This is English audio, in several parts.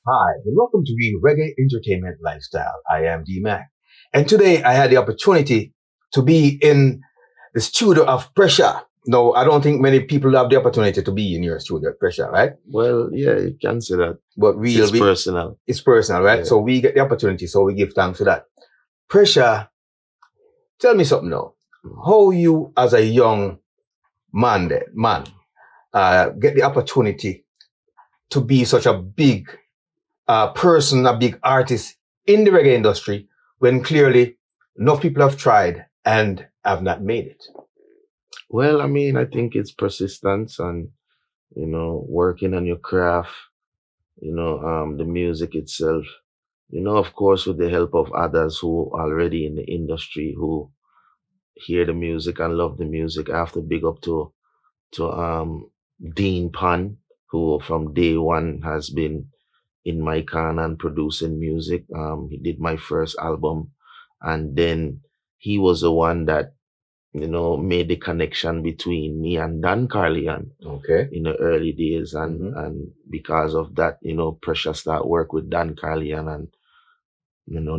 Hi, and welcome to the Reggae Entertainment Lifestyle. I am D Mac. And today I had the opportunity to be in the studio of Pressure. No, I don't think many people have the opportunity to be in your studio at Pressure, right? Well, yeah, you can say that. But It's personal. it's personal, right? Yeah. So we get the opportunity, so we give thanks for that. Pressure, tell me something now. How you as a young man, get the opportunity to be such a big person, a big artist in the reggae industry when clearly enough people have tried and have not made it? Well, I think it's persistence and, working on your craft, the music itself, of course, with the help of others who are already in the industry who hear the music and love the music. I have to big up to Dean Pan, who from day one has been in my can and producing music. He did my first album, and then he was the one that made the connection between me and Dan Carlian Okay. in the early days, and because of that, Pressure start work with Dan Carlian, and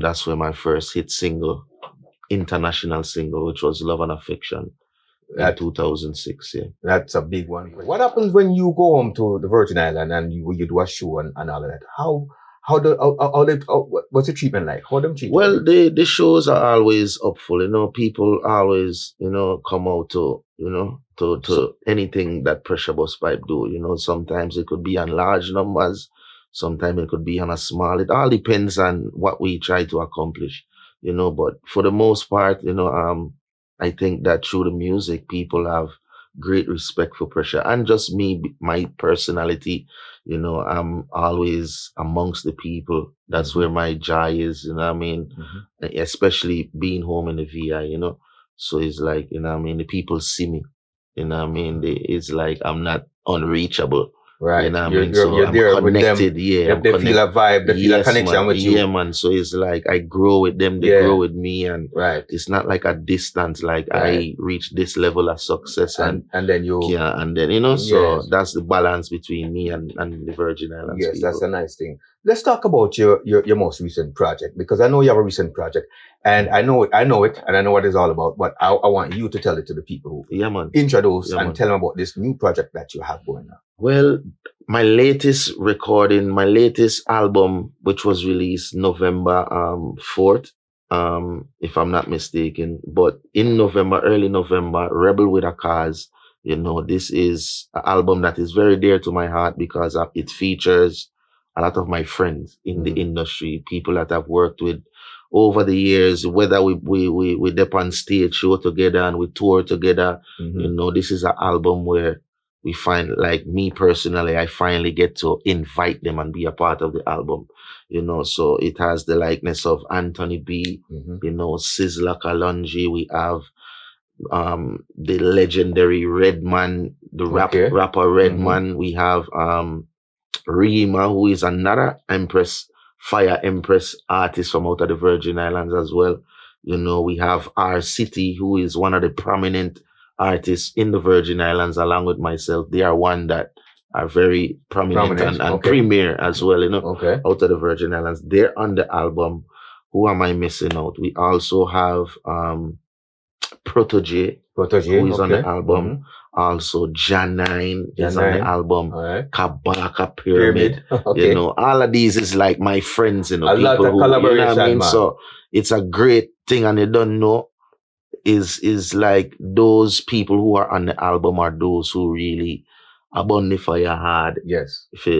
that's where my first hit single, international single, which was Love and Affection in That 2006. Yeah. that's a big one. What happens when you go home to the Virgin Island and you do a show and all of that? What's the treatment like? How them treat you? Well, the shows are always upful. People always, come out to anything that Pressure Bus Pipe do. Sometimes it could be on large numbers, sometimes it could be on a small. It all depends on what we try to accomplish. But for the most part, I think that through the music, people have great respect for Pressure, and just me, my personality. I'm always amongst the people. That's where my joy is. Especially being home in the VI. So it's like, the people see me. It's like I'm not unreachable. Right. You know what I You're, mean? you're, So you're I'm there with them. connected. Yeah, I'm They feel a vibe, they feel a Yes, connection man. with you. Yeah, man. So it's like I grow with them, they Yeah. grow with me, and Right. it's not like a distance. Like Right. I reach this level of success, and And then you yeah, and then so yes. that's the balance between me and the Virgin Islands Yes, that's people. a nice thing. Let's talk about your most recent project, because I know you have a recent project and I know it and I know what it's all about, but I want you to tell it to the people who Yeah, man. introduce Yeah, and man. tell them about this new project that you have going on. Well, my latest recording, my latest album, which was released November 4th, if I'm not mistaken. But in November, early November, Rebel with a Cause, this is an album that is very dear to my heart because it features a lot of my friends in the industry, people that I've worked with over the years, whether we dip on stage show together and we tour together. This is an album where we find, like me personally, I finally get to invite them and be a part of the album. So it has the likeness of Anthony B, Sizzla Kalonji. We have the legendary Redman, the Okay. rapper Redman. We have Rima, who is another Fire Empress artist from out of the Virgin Islands as well. We have R City, who is one of the prominent artists in the Virgin Islands, along with myself. They are one that are very prominent, and Okay. premier as well, Okay. out of the Virgin Islands. They're on the album. Who am I missing out? We also have Protege, who is on the album. Also, Janine is on the Janine. album. All right. Kabaka Pyramid. Okay. All of these is like my friends, A people lot of who, collaboration, man. So it's a great thing, and you don't know is like those people who are on the album are those who really burn the fire hard. Yes. For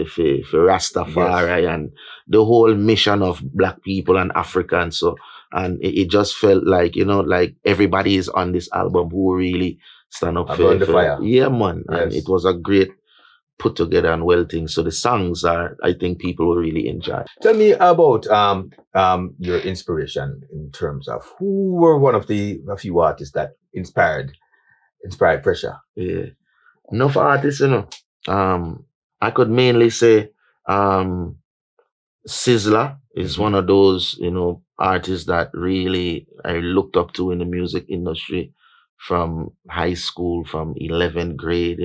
Rastafari and the whole mission of Black people and Africans. So, and it just felt like, like everybody is on this album who really stand up Burn the fire. Yeah, man. And Yes. it was a great put together and well thing. So the songs are, I think people will really enjoy. Tell me about your inspiration in terms of who were one of a few artists that inspired Pressure. Yeah. Enough artists, I could mainly say Sizzla is one of those, artists that really I looked up to in the music industry from high school, from 11th grade,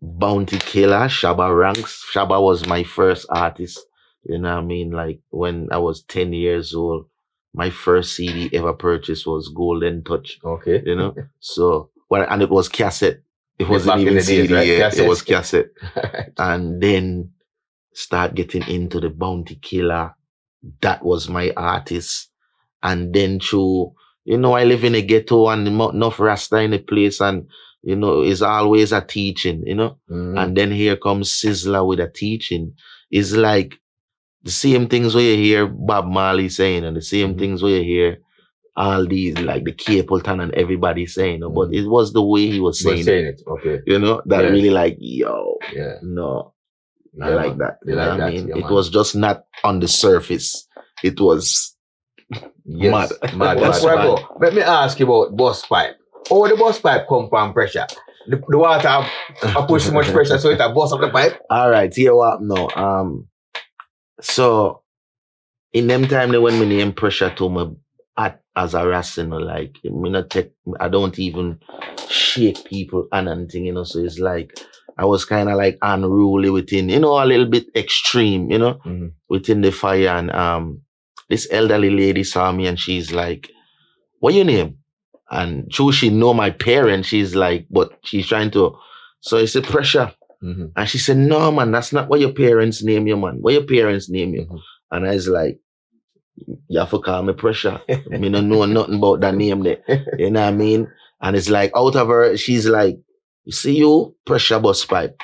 Bounty Killer, Shabba Ranks. Shabba was my first artist. You know what I mean? Like when I was 10 years old, my first CD ever purchased was Golden Touch. Okay. You know? So, well, and it was cassette. It wasn't Back in even the days, CD, right? yeah. Cassette. It was cassette. And then start getting into the Bounty Killer. That was my artist. And then through, you know, I live in a ghetto and enough Rasta in the place, and you know, it's always a teaching, you know. Mhm. And then here comes Sizzla with a teaching. It's like the same things where you hear Bob Marley saying, and the same Mhm. things where you hear all these, like the Capleton and everybody saying, but Mhm. it was the way he was But saying it, saying it. Okay. you know, that Yes. really like, yo, Yeah. no, I Yeah, like man. that. You You know like what I that, mean? yeah, It man. was just not on the surface. It was Yes. mad. Mad. That's Before I mad. go, let me ask you about bus pipe. How the bus pipe come from pressure? The water I push so much pressure so it a bust up the pipe. All right, here what now? So in them time they when me name pressure to me as a Rasta, you know, like me not take, I don't even shake people and anything, you know. So it's like I was kind of like unruly within, you know, a little bit extreme, you know, Mhm. within the fire. And this elderly lady saw me and she's like, "What your name?" And true, she know my parents. She's like, but she's trying to. So it's a pressure. Mhm. And she said, "No, man, that's not what your parents name you, man. What your parents name you?" Mhm. And I was like, "You have to call me pressure. Me don't know nothing about that name there." You know what I mean? And it's like out of her, she's like, "You see you, pressure bus pipe.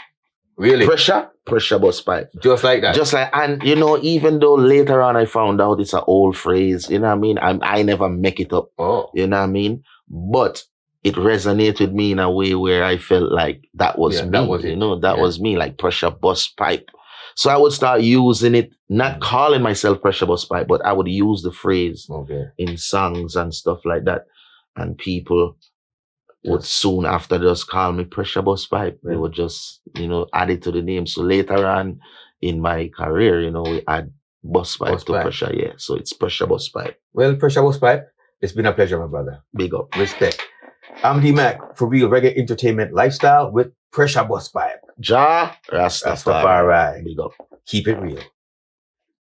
Really? Pressure bus pipe." Just like that. Just like, and you know, even though later on I found out it's an old phrase, you know what I mean? I never make it up, Oh. you know what I mean? But it resonated with me in a way where I felt like that was Yeah, me, that was you it. know, that Yeah. was me, like pressure bus pipe. So I would start using it, not Mhm. calling myself pressure bus pipe, but I would use the phrase Okay. in songs and stuff like that. And people would Just- soon after just call me pressure bus pipe. They Yeah. would just, you know, add it to the name. So later on in my career, you know, we add bus pipe Bus to pipe. pressure. Yeah. So it's pressure bus pipe. Well, pressure bus pipe. It's been a pleasure, my brother. Big up. Respect. I'm D-Mac for Real Reggae Entertainment Lifestyle with Pressure Bus Pipe. Ja Rastafari. Rastafari. Big up. Keep it real.